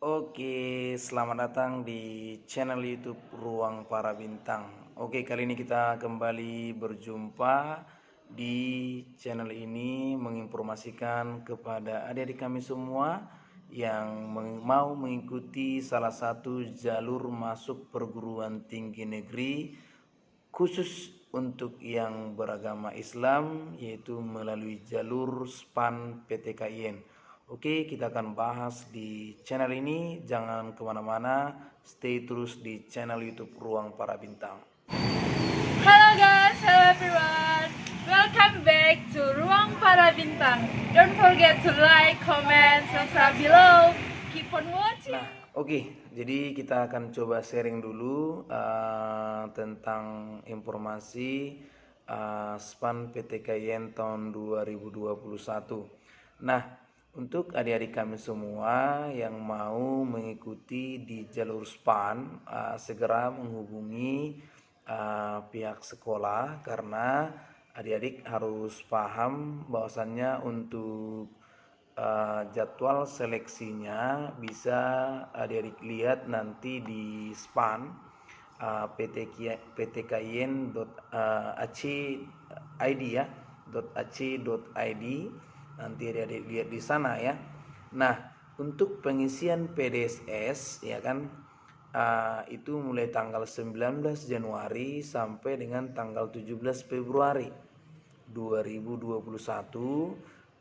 Oke, selamat datang di channel YouTube Ruang Para Bintang. Oke, kali ini kita kembali berjumpa di channel ini menginformasikan kepada adik-adik kami semua yang mau mengikuti salah satu jalur masuk perguruan tinggi negeri khusus untuk yang beragama Islam, yaitu melalui jalur SPAN PTKIN. Oke, kita akan bahas di channel ini. Jangan kemana-mana, stay terus di channel YouTube Ruang Para Bintang. Hello guys, hello everyone. Welcome back to Ruang Para Bintang. Don't forget to like, comment, subscribe below. Keep on watching. Nah, oke, jadi kita akan coba sharing dulu tentang informasi SPAN PTKIN tahun 2021. Nah, untuk adik-adik kami semua yang mau mengikuti di jalur SPAN, segera menghubungi pihak sekolah, karena adik-adik harus paham bahwasannya untuk jadwal seleksinya bisa adik-adik lihat nanti di SPAN ptkien.ac.id ya, .ac.id, nanti adik-adik lihat di sana ya. Nah, untuk pengisian PDSS ya kan, itu mulai tanggal 19 Januari sampai dengan tanggal 17 Februari 2021.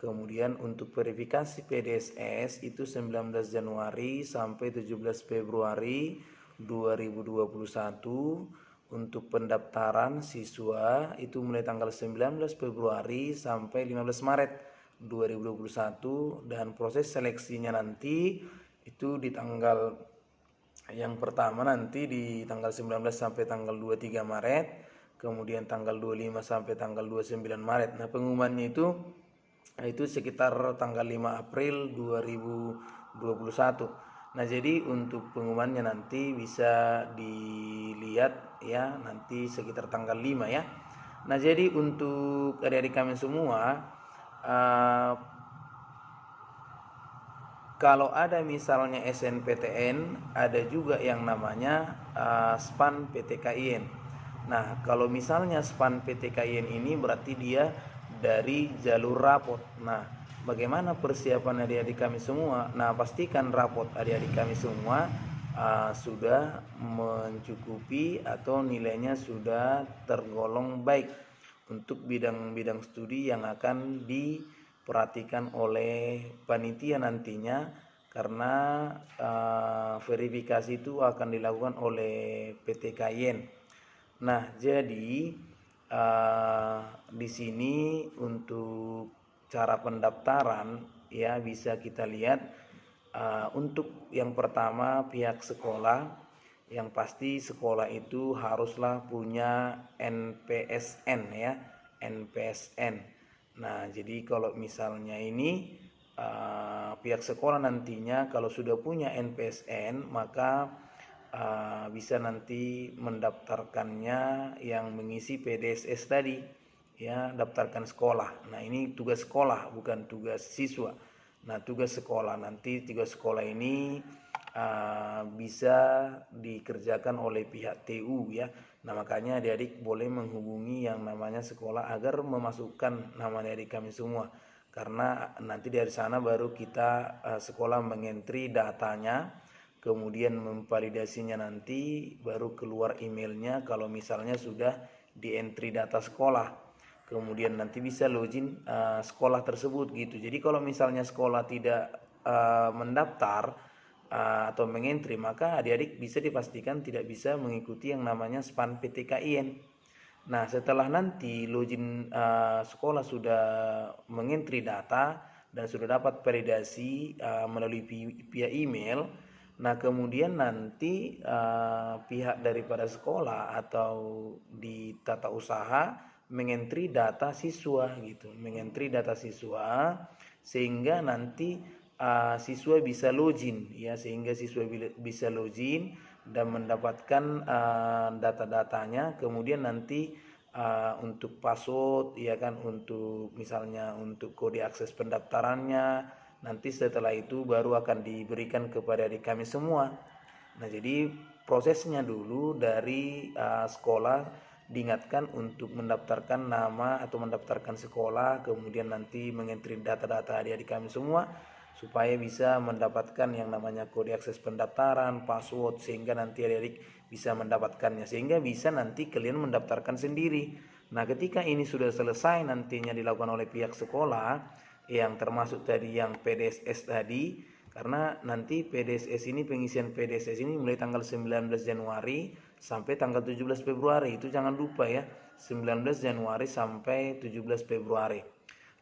Kemudian untuk verifikasi PDSS itu 19 Januari sampai 17 Februari 2021. Untuk pendaftaran siswa itu mulai tanggal 19 Februari sampai 15 Maret 2021, dan proses seleksinya nanti itu di tanggal yang pertama nanti di tanggal 19 sampai tanggal 23 Maret, kemudian tanggal 25 sampai tanggal 29 Maret. Nah, pengumumannya itu sekitar tanggal 5 April 2021. Nah, jadi untuk pengumumannya nanti bisa dilihat ya, nanti sekitar tanggal 5 ya. Nah, jadi untuk adik-adik kami semua, kalau ada misalnya SNPTN, ada juga yang namanya SPAN PTKIN. Nah, kalau misalnya SPAN PTKIN ini berarti dia dari jalur rapot. Nah, bagaimana persiapan adik-adik kami semua? Nah, pastikan rapot adik-adik kami semua sudah mencukupi atau nilainya sudah tergolong baik untuk bidang-bidang studi yang akan diperhatikan oleh panitia nantinya, karena verifikasi itu akan dilakukan oleh PTKIN. Nah, jadi di sini untuk cara pendaftaran ya bisa kita lihat. Untuk yang pertama, pihak sekolah, yang pasti sekolah itu haruslah punya NPSN ya, NPSN. Nah, jadi kalau misalnya ini pihak sekolah nantinya kalau sudah punya NPSN, maka bisa nanti mendaftarkannya yang mengisi PDSS tadi ya, daftarkan sekolah. Nah, ini tugas sekolah bukan tugas siswa. Nah, tugas sekolah ini bisa dikerjakan oleh pihak TU ya. Nah, makanya adik-adik boleh menghubungi yang namanya sekolah agar memasukkan nama adik kami semua, karena nanti dari sana baru kita sekolah mengentri datanya, kemudian memvalidasinya, nanti baru keluar emailnya kalau misalnya sudah di entry data sekolah. Kemudian nanti bisa login sekolah tersebut gitu. Jadi kalau misalnya sekolah tidak mendaftar atau mengentri, maka adik-adik bisa dipastikan tidak bisa mengikuti yang namanya SPAN PTKIN. Nah, setelah nanti login sekolah sudah mengentri data dan sudah dapat validasi melalui via email, nah kemudian nanti pihak daripada sekolah atau di tata usaha mengentri data siswa gitu, mengentri data siswa sehingga nanti siswa bisa login ya, sehingga siswa bisa login dan mendapatkan data-datanya. Kemudian nanti untuk password ya kan, untuk misalnya untuk kode akses pendaftarannya, Nanti setelah itu baru akan diberikan kepada adik kami semua. Nah, jadi prosesnya dulu dari sekolah diingatkan untuk mendaftarkan nama atau mendaftarkan sekolah, kemudian nanti mengentri data-data adik-adik kami semua supaya bisa mendapatkan yang namanya kode akses pendaftaran, password, sehingga nanti adik-adik bisa mendapatkannya, sehingga bisa nanti kalian mendaftarkan sendiri. Nah, ketika ini sudah selesai nantinya dilakukan oleh pihak sekolah, yang termasuk tadi yang PDSS tadi, karena nanti PDSS ini, pengisian PDSS ini mulai tanggal 19 Januari sampai tanggal 17 Februari, itu jangan lupa ya, 19 Januari sampai 17 Februari.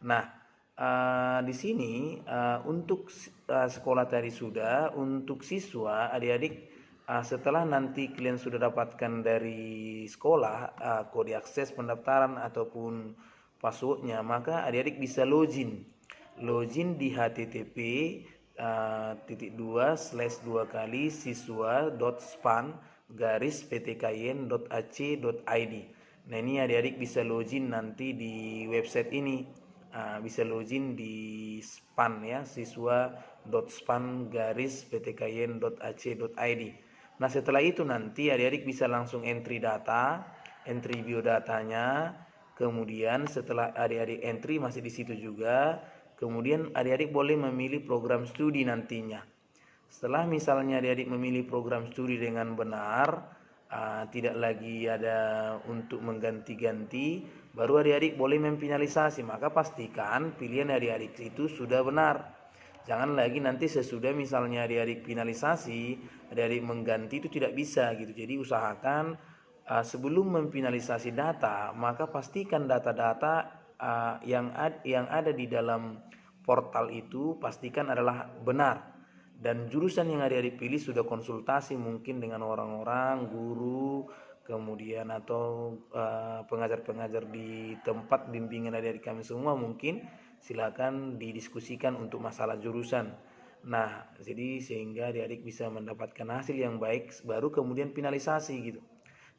Nah, di sini untuk sekolah tadi sudah, untuk siswa adik-adik setelah nanti kalian sudah dapatkan dari sekolah kode akses pendaftaran ataupun passwordnya, maka adik-adik bisa login di http //siswa.span/ptkyn.ac.id. Nah, ini adik-adik bisa login nanti di website ini, bisa login di span ya, siswa.span/ptkyn.ac.id. Nah, setelah itu nanti adik-adik bisa langsung entry biodatanya. Kemudian setelah adik-adik entry masih di situ juga, kemudian adik-adik boleh memilih program studi nantinya. Setelah misalnya adik-adik memilih program studi dengan benar, tidak lagi ada untuk mengganti-ganti, baru adik-adik boleh memfinalisasi. Maka pastikan pilihan adik-adik itu sudah benar. Jangan lagi nanti sesudah misalnya adik-adik finalisasi, adik-adik mengganti, itu tidak bisa gitu. Jadi usahakan sebelum memfinalisasi data, maka pastikan data-data yang ada di dalam portal itu pastikan adalah benar, dan jurusan yang adik-adik pilih sudah konsultasi mungkin dengan orang-orang, guru, kemudian atau pengajar-pengajar di tempat bimbingan adik-adik kami semua, mungkin silakan didiskusikan untuk masalah jurusan. Nah, jadi sehingga adik-adik bisa mendapatkan hasil yang baik, baru kemudian finalisasi gitu.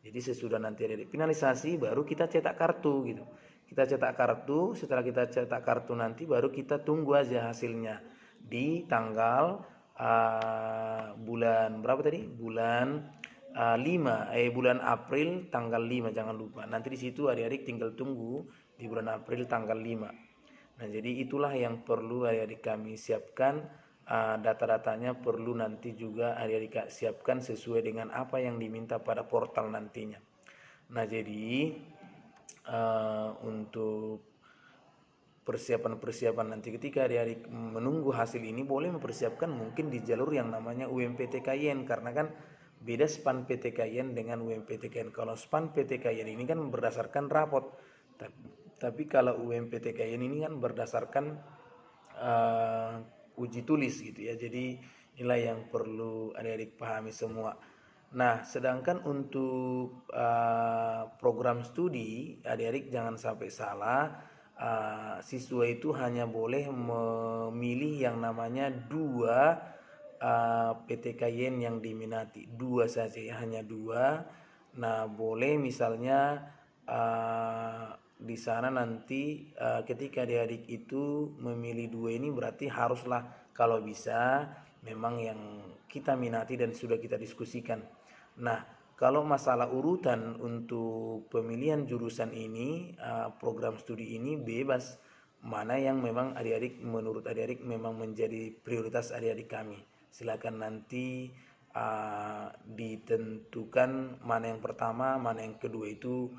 Jadi sesudah nanti ada finalisasi, baru kita cetak kartu gitu. Kita cetak kartu, setelah kita cetak kartu nanti baru kita tunggu aja hasilnya di tanggal bulan berapa tadi? Bulan 5, bulan April tanggal 5, jangan lupa. Nanti di situ adik-adik tinggal tunggu di bulan April tanggal 5. Nah, jadi itulah yang perlu adik-adik kami siapkan. Data-datanya perlu nanti juga adik-adik siapkan sesuai dengan apa yang diminta pada portal nantinya. Nah, jadi untuk persiapan nanti ketika adik-adik menunggu hasil ini, boleh mempersiapkan mungkin di jalur yang namanya UMPTKYN, karena kan beda SPAN PTKYN dengan UMPTKYN. Kalau SPAN PTKYN ini kan berdasarkan rapot, tapi kalau UMPTKYN ini kan berdasarkan uji tulis gitu ya. Jadi inilah yang perlu adik-adik pahami semua. Nah, sedangkan untuk program studi, adik-adik jangan sampai salah. Siswa itu hanya boleh memilih yang namanya 2 PTKYN yang diminati, 2 saja ya, hanya 2. Nah, boleh misalnya di sana nanti ketika adik-adik itu memilih 2 ini, berarti haruslah kalau bisa memang yang kita minati dan sudah kita diskusikan. Nah, kalau masalah urutan untuk pemilihan jurusan ini, program studi ini bebas, mana yang memang adik-adik, menurut adik-adik memang menjadi prioritas adik-adik kami. Silakan nanti ditentukan mana yang pertama, mana yang kedua, itu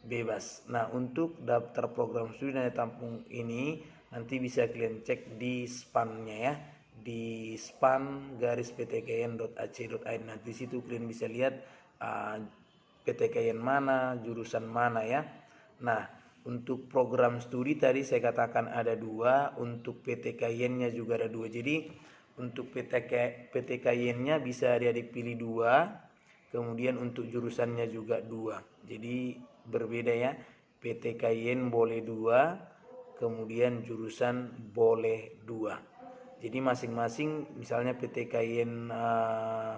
bebas. Nah, untuk daftar program studi daya tampung ini nanti bisa kalian cek di span-nya ya, di span-ptkyn.ac.id. Nah, di situ kalian bisa lihat PTKYN mana, jurusan mana ya. Nah, untuk program studi tadi saya katakan ada 2, untuk PTKYN-nya juga ada 2. Jadi untuk PTKYN-nya bisa adik-adik pilih 2, kemudian untuk jurusannya juga 2. Jadi berbeda ya, PTKYN boleh 2, kemudian jurusan boleh 2. Jadi masing-masing, misalnya PTKYN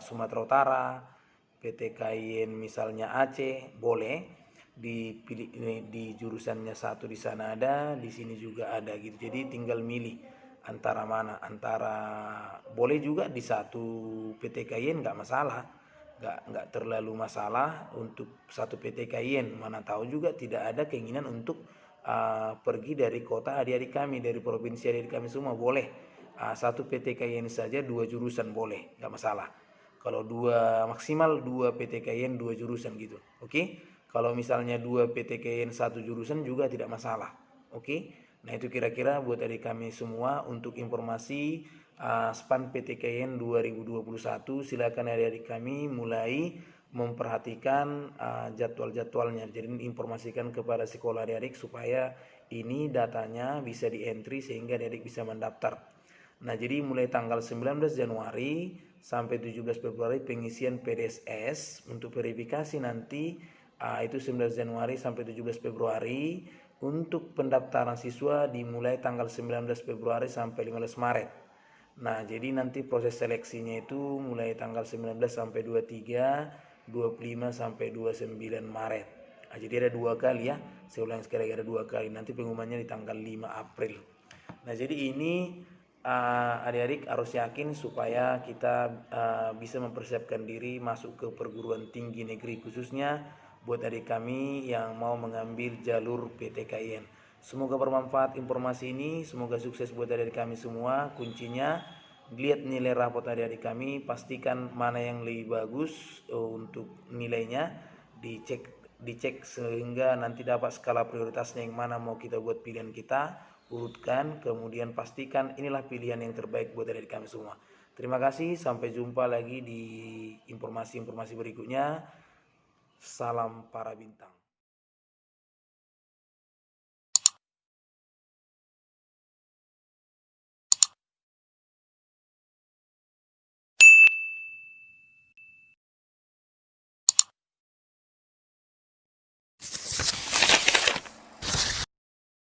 Sumatera Utara, PTKYN misalnya Aceh, boleh dipilih di jurusannya, satu di sana ada, di sini juga ada gitu. Jadi tinggal milih antara mana, antara boleh juga di satu PTKIN nggak masalah, nggak terlalu masalah untuk satu PTKIN. Mana tahu juga tidak ada keinginan untuk pergi dari kota adik-adik kami, dari provinsi adik-adik kami semua, boleh satu PTKIN saja 2 jurusan boleh, nggak masalah. Kalau maksimal 2 PTKIN 2 jurusan gitu, oke. Kalau misalnya 2 PTKIN 1 jurusan juga tidak masalah, oke. Nah itu kira-kira buat adik kami semua untuk informasi SPAN PTKIN 2021. Silakan adik-adik kami mulai memperhatikan jadwal-jadwalnya. Jadi informasikan kepada sekolah adik-adik supaya ini datanya bisa di entry sehingga adik-adik bisa mendaftar. Nah jadi mulai tanggal 19 Januari sampai 17 Februari pengisian PDSS untuk verifikasi nanti itu 19 Januari sampai 17 Februari. Untuk pendaftaran siswa dimulai tanggal 19 Februari sampai 15 Maret. Nah, jadi nanti proses seleksinya itu mulai tanggal 19 sampai 23, 25 sampai 29 Maret. Nah, jadi ada 2 kali ya. Saya ulang sekali lagi, ada 2 kali. Nanti pengumumannya di tanggal 5 April. Nah, jadi ini adik-adik harus yakin supaya kita bisa mempersiapkan diri masuk ke perguruan tinggi negeri, khususnya buat adik kami yang mau mengambil jalur PTKIN. Semoga bermanfaat informasi ini, semoga sukses buat adik kami semua. Kuncinya lihat nilai rapot adik kami, pastikan mana yang lebih bagus untuk nilainya, dicek sehingga nanti dapat skala prioritasnya yang mana mau kita buat pilihan kita, urutkan, kemudian pastikan inilah pilihan yang terbaik buat adik kami semua. Terima kasih, sampai jumpa lagi di informasi-informasi berikutnya. Salam para bintang.